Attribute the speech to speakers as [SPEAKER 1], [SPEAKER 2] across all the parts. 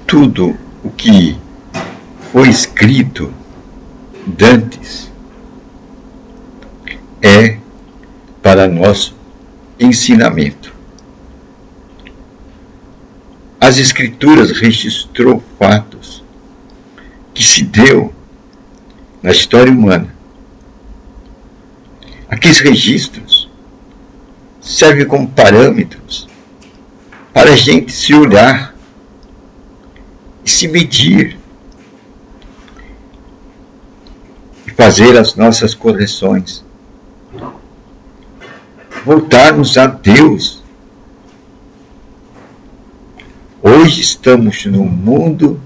[SPEAKER 1] tudo o que foi escrito dantes é para nosso ensinamento. As Escrituras registrou fatos que se deu na história humana. Aqueles registros servem como parâmetros para a gente se olhar e se medir e fazer as nossas correções. Voltarmos a Deus. Hoje estamos num mundo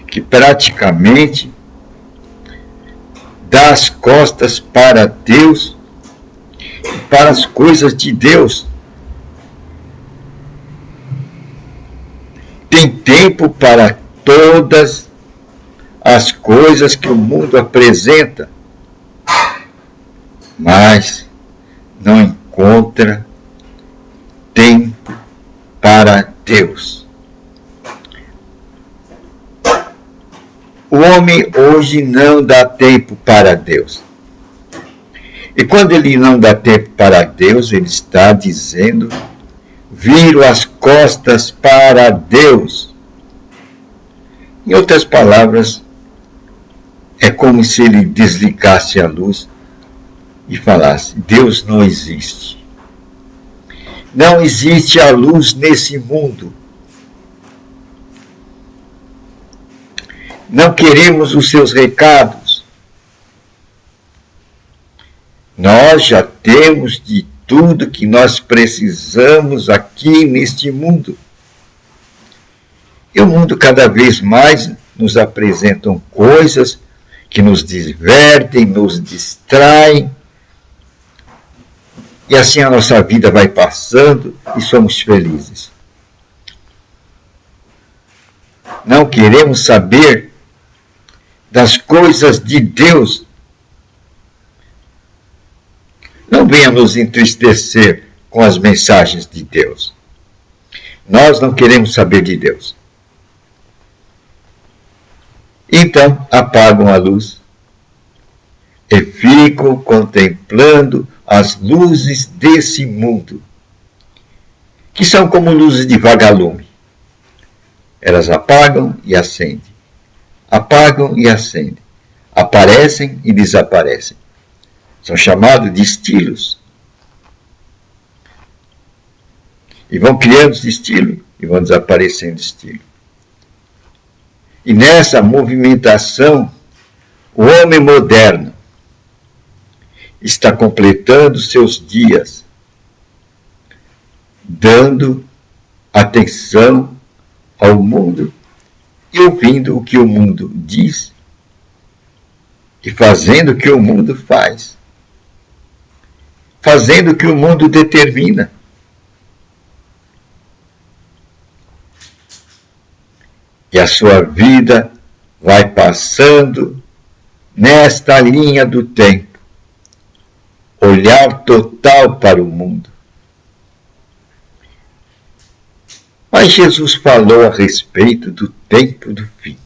[SPEAKER 1] que praticamente dá as costas para Deus e para as coisas de Deus. Tem tempo para todas as coisas que o mundo apresenta, mas não encontra tempo para Deus. O homem hoje não dá tempo para Deus. E quando ele não dá tempo para Deus, ele está dizendo: viro as costas para Deus. Em outras palavras, é como se ele desligasse a luz e falasse: Deus não existe. Não existe a luz nesse mundo. Não queremos os seus recados. Nós já temos de tudo que nós precisamos aqui neste mundo. E o mundo cada vez mais nos apresentam coisas que nos divertem, nos distraem. E assim a nossa vida vai passando e somos felizes. Não queremos saber das coisas de Deus. Não venha nos entristecer com as mensagens de Deus. Nós não queremos saber de Deus. Então apagam a luz e ficam contemplando as luzes desse mundo, que são como luzes de vagalume. Elas apagam e acendem, apagam e acendem, aparecem e desaparecem. São chamados de estilos. E vão criando esse estilo e vão desaparecendo estilo. E nessa movimentação, o homem moderno está completando seus dias, dando atenção ao mundo e ouvindo o que o mundo diz e fazendo o que o mundo faz, fazendo o que o mundo determina. E a sua vida vai passando nesta linha do tempo. Olhar total para o mundo. Mas Jesus falou a respeito do tempo do fim.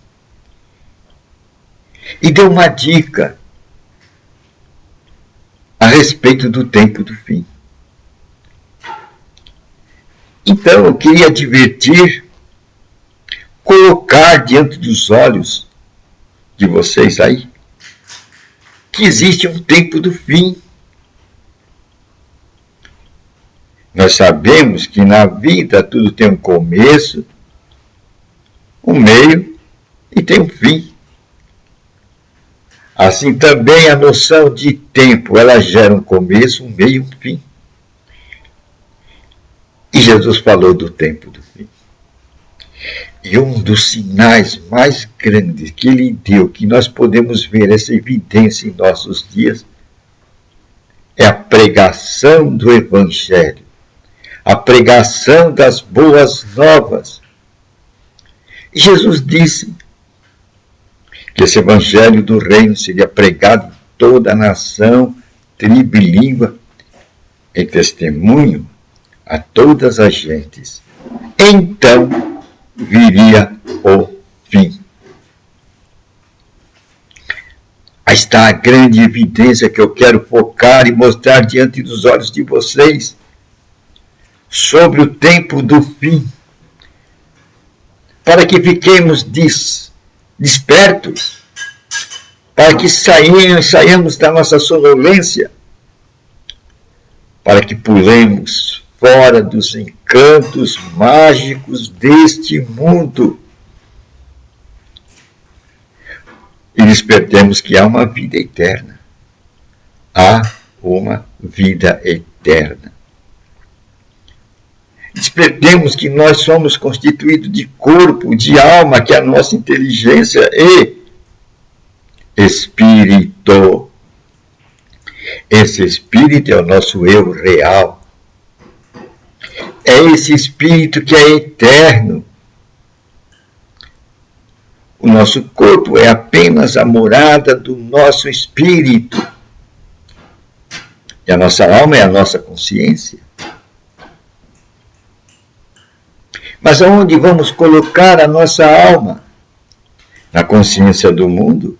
[SPEAKER 1] E deu uma dica a respeito do tempo do fim. Então eu queria advertir, colocar diante dos olhos de vocês aí, que existe um tempo do fim. Nós sabemos que na vida tudo tem um começo, um meio e tem um fim. Assim também a noção de tempo, ela gera um começo, um meio e um fim. E Jesus falou do tempo do fim. E um dos sinais mais grandes que ele deu, que nós podemos ver essa evidência em nossos dias, é a pregação do Evangelho, a pregação das boas novas. E Jesus disse que esse Evangelho do Reino seria pregado em toda a nação, tribo e língua, em testemunho a todas as gentes. Então viria o fim. Aí está a grande evidência que eu quero focar e mostrar diante dos olhos de vocês sobre o tempo do fim, para que fiquemos despertos, para que saiamos da nossa sonolência, para que pulemos fora dos encantos mágicos deste mundo e despertemos que há uma vida eterna. Há uma vida eterna. Despertemos que nós somos constituídos de corpo, de alma, que é a nossa inteligência e espírito. Esse espírito é o nosso eu real. É esse espírito que é eterno. O nosso corpo é apenas a morada do nosso espírito. E a nossa alma é a nossa consciência. Mas aonde vamos colocar a nossa alma? Na consciência do mundo?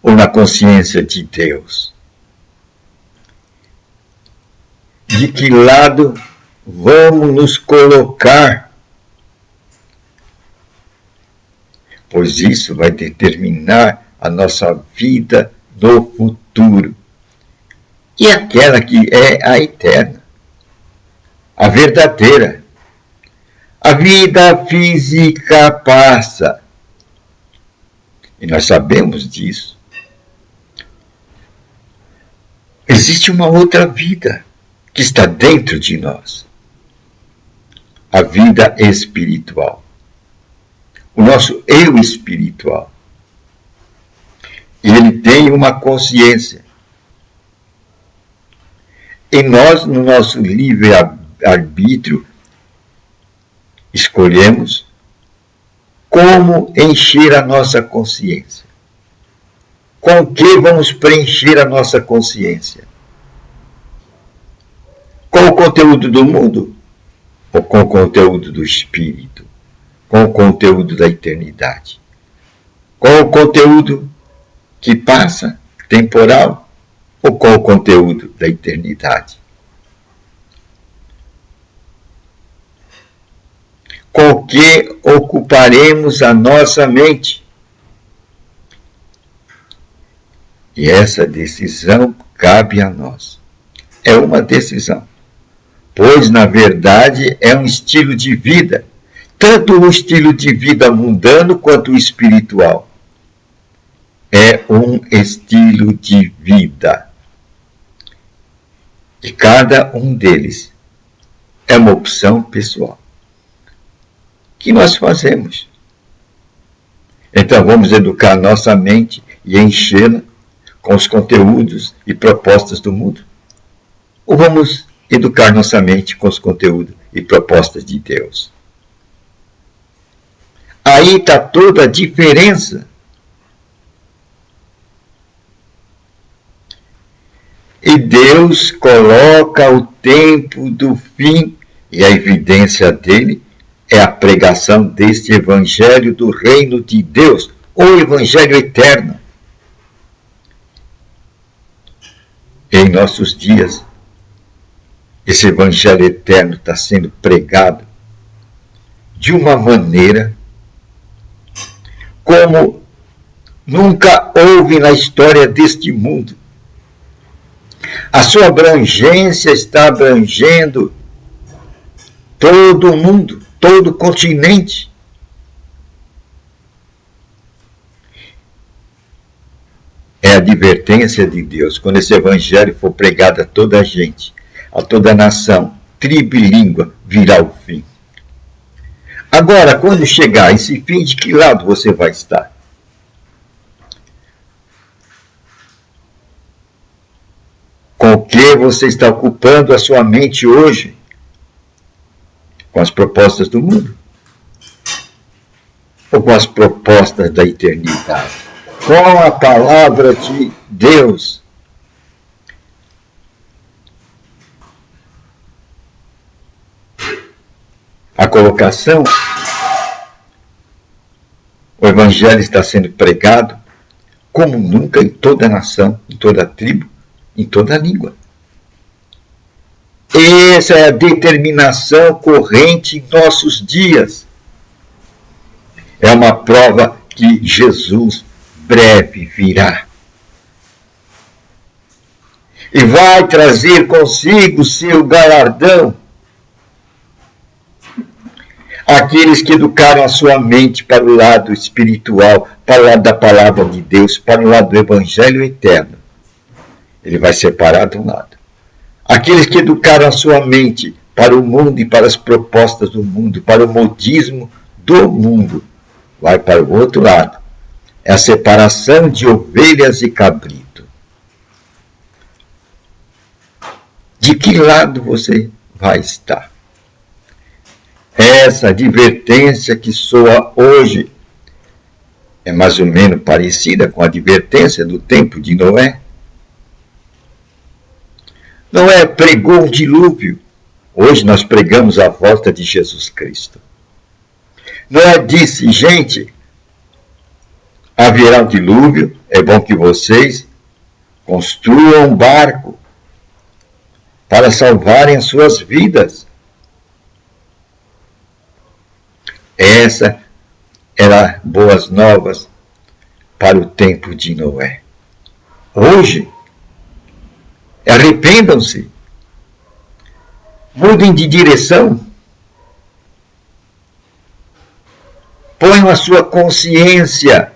[SPEAKER 1] Ou na consciência de Deus? De que lado vamos nos colocar? Pois isso vai determinar a nossa vida no futuro. E aquela que é a eterna, a verdadeira. A vida física passa. E nós sabemos disso. Existe uma outra vida que está dentro de nós. A vida espiritual. O nosso eu espiritual. E ele tem uma consciência. E nós, no nosso livre-arbítrio, escolhemos como encher a nossa consciência. Com o que vamos preencher a nossa consciência? Com o conteúdo do mundo? Ou com o conteúdo do espírito? Com o conteúdo da eternidade? Com o conteúdo que passa, temporal? Ou com o conteúdo da eternidade? Com o que ocuparemos a nossa mente? E essa decisão cabe a nós. É uma decisão. Pois, na verdade, é um estilo de vida. Tanto o estilo de vida mundano quanto o espiritual. É um estilo de vida. E cada um deles é uma opção pessoal. Que nós fazemos. Então vamos educar nossa mente e enchê-la com os conteúdos e propostas do mundo? Ou vamos educar nossa mente com os conteúdos e propostas de Deus? Aí está toda a diferença. E Deus coloca o tempo do fim, e a evidência dele é a pregação deste Evangelho do Reino de Deus, ou Evangelho eterno. Em nossos dias, esse Evangelho eterno está sendo pregado de uma maneira como nunca houve na história deste mundo. A sua abrangência está abrangendo todo o mundo, todo o continente. É a advertência de Deus, quando esse evangelho for pregado a toda a gente, a toda a nação, tribo e língua, virá o fim. Agora, quando chegar esse fim, de que lado você vai estar? Com o que você está ocupando a sua mente hoje? Com as propostas do mundo? Ou com as propostas da eternidade? Com a palavra de Deus? A colocação, o Evangelho está sendo pregado como nunca em toda a nação, em toda a tribo, em toda a língua. Essa é a determinação corrente em nossos dias. É uma prova que Jesus breve virá. E vai trazer consigo seu galardão. Aqueles que educaram a sua mente para o lado espiritual, para o lado da palavra de Deus, para o lado do Evangelho eterno. Ele vai separar de um lado. Aqueles que educaram a sua mente para o mundo e para as propostas do mundo, para o modismo do mundo, vai para o outro lado. É a separação de ovelhas e cabrito. De que lado você vai estar? Essa advertência que soa hoje é mais ou menos parecida com a advertência do tempo de Noé. Noé pregou o dilúvio. Hoje nós pregamos a volta de Jesus Cristo. Noé disse, gente, haverá um dilúvio, é bom que vocês construam um barco para salvarem as suas vidas. Essa era boas novas para o tempo de Noé. Hoje, arrependam-se, mudem de direção, ponham a sua consciência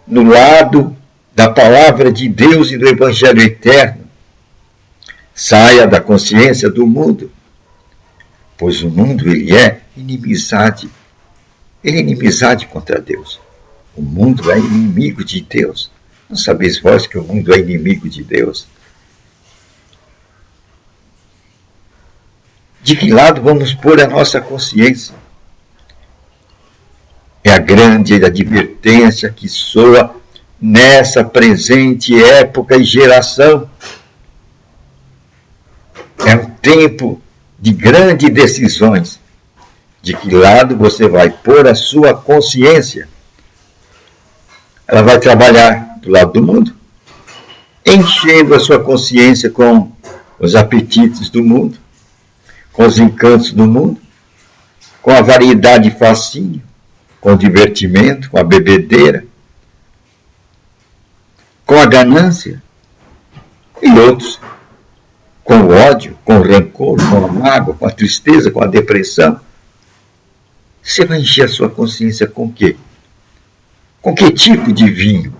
[SPEAKER 1] no lado da palavra de Deus e do Evangelho eterno. Saia da consciência do mundo, pois o mundo ele é inimizade. Ele é inimizade contra Deus. O mundo é inimigo de Deus. Não sabeis vós que o mundo é inimigo de Deus? De que lado vamos pôr a nossa consciência? É a grande advertência que soa nessa presente época e geração. É um tempo de grandes decisões. De que lado você vai pôr a sua consciência? Ela vai trabalhar do lado do mundo, enchendo a sua consciência com os apetites do mundo, com os encantos do mundo, com a variedade e fascínio, com o divertimento, com a bebedeira, com a ganância, e outros, com o ódio, com o rancor, com a mágoa, com a tristeza, com a depressão. Você vai encher a sua consciência com o quê? Com que tipo de vinho?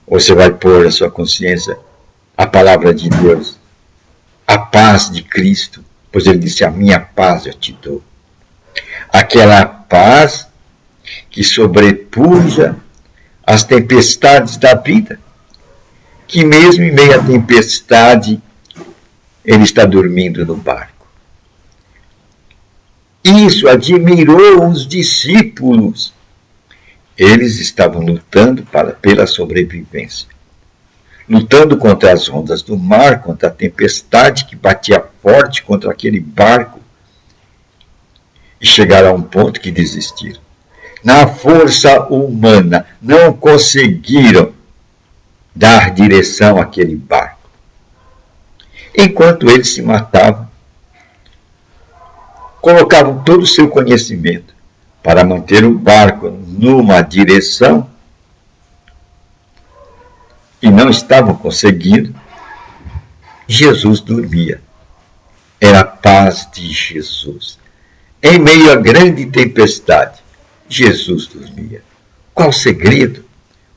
[SPEAKER 1] Ou você vai pôr a sua consciência a palavra de Deus, a paz de Cristo, pois ele disse, a minha paz eu te dou. Aquela paz que sobrepuja as tempestades da vida, que mesmo em meio à tempestade, ele está dormindo no barco. Isso admirou os discípulos. Eles estavam lutando pela sobrevivência. Lutando contra as ondas do mar, contra a tempestade que batia forte contra aquele barco. E chegaram a um ponto que desistiram. Na força humana, não conseguiram dar direção àquele barco. Enquanto eles se matavam, colocavam todo o seu conhecimento para manter o barco numa direção e não estavam conseguindo. Jesus dormia. Era a paz de Jesus. Em meio à grande tempestade, Jesus dormia. Qual o segredo?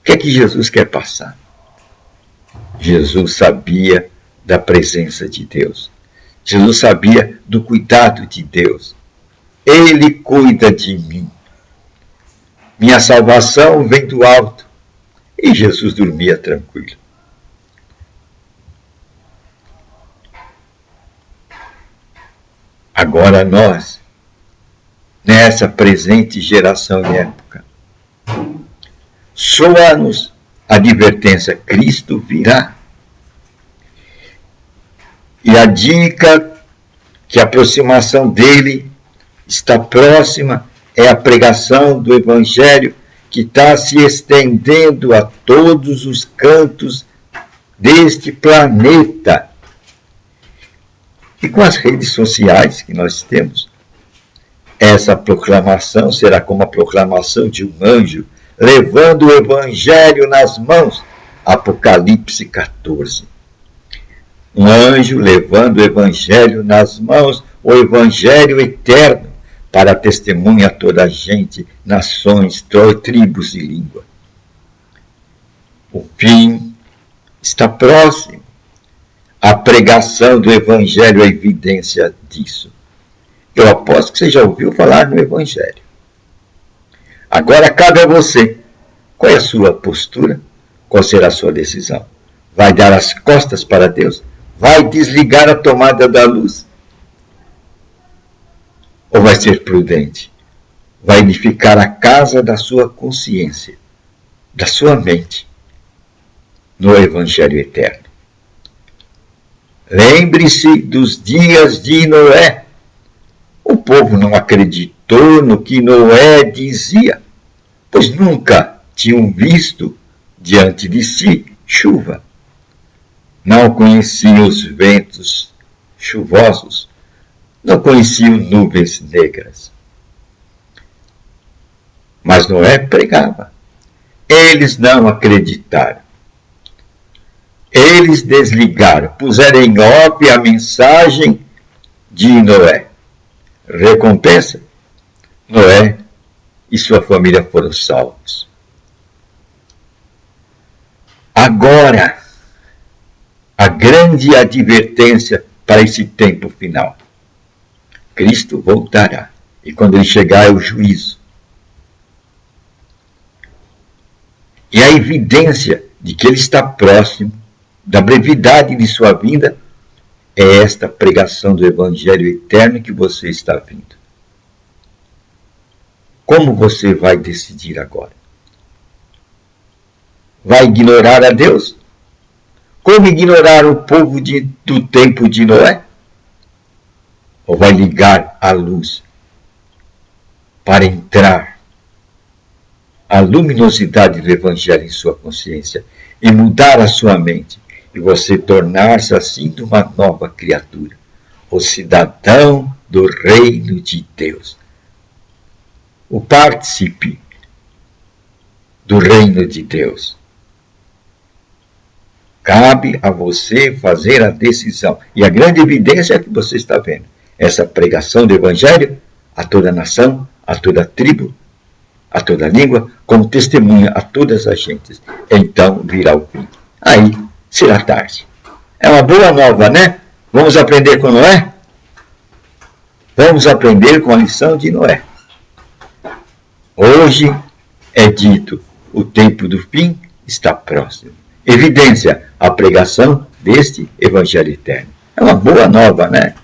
[SPEAKER 1] O que é que Jesus quer passar? Jesus sabia da presença de Deus. Jesus sabia do cuidado de Deus. Ele cuida de mim. Minha salvação vem do alto. E Jesus dormia tranquilo. Agora nós, nessa presente geração e época, soa-nos a advertência, Cristo virá. E a dica que a aproximação dele está próxima, é a pregação do Evangelho que está se estendendo a todos os cantos deste planeta. E com as redes sociais que nós temos, essa proclamação será como a proclamação de um anjo levando o Evangelho nas mãos. Apocalipse 14. Um anjo levando o Evangelho nas mãos, o Evangelho eterno, para testemunha a toda a gente, nações, tribos e língua. O fim está próximo. A pregação do Evangelho é evidência disso. Eu aposto que você já ouviu falar no Evangelho. Agora cabe a você. Qual é a sua postura? Qual será a sua decisão? Vai dar as costas para Deus? Vai desligar a tomada da luz? Ou vai ser prudente? Vai edificar a casa da sua consciência, da sua mente, no Evangelho eterno. Lembre-se dos dias de Noé. O povo não acreditou no que Noé dizia, pois nunca tinham visto diante de si chuva. Não conheciam os ventos chuvosos, não conheciam nuvens negras. Mas Noé pregava. Eles não acreditaram. Eles desligaram, puseram em off a mensagem de Noé. Recompensa? Noé e sua família foram salvos. Agora, a grande advertência para esse tempo final. Cristo voltará, e quando ele chegar é o juízo. E a evidência de que ele está próximo da brevidade de sua vinda é esta pregação do Evangelho eterno que você está vindo. Como você vai decidir agora? Vai ignorar a Deus? Como ignorar o povo do tempo de Noé? Ou vai ligar a luz para entrar a luminosidade do Evangelho em sua consciência e mudar a sua mente e você tornar-se assim de uma nova criatura, o cidadão do reino de Deus, o partícipe do reino de Deus. Cabe a você fazer a decisão. E a grande evidência é que você está vendo. Essa pregação do Evangelho a toda nação, a toda tribo, a toda língua, como testemunha a todas as gentes. Então virá o fim. Aí será tarde. É uma boa nova, né? Vamos aprender com Noé? Vamos aprender com a lição de Noé. Hoje é dito, o tempo do fim está próximo. Evidência, a pregação deste Evangelho eterno. É uma boa nova, né?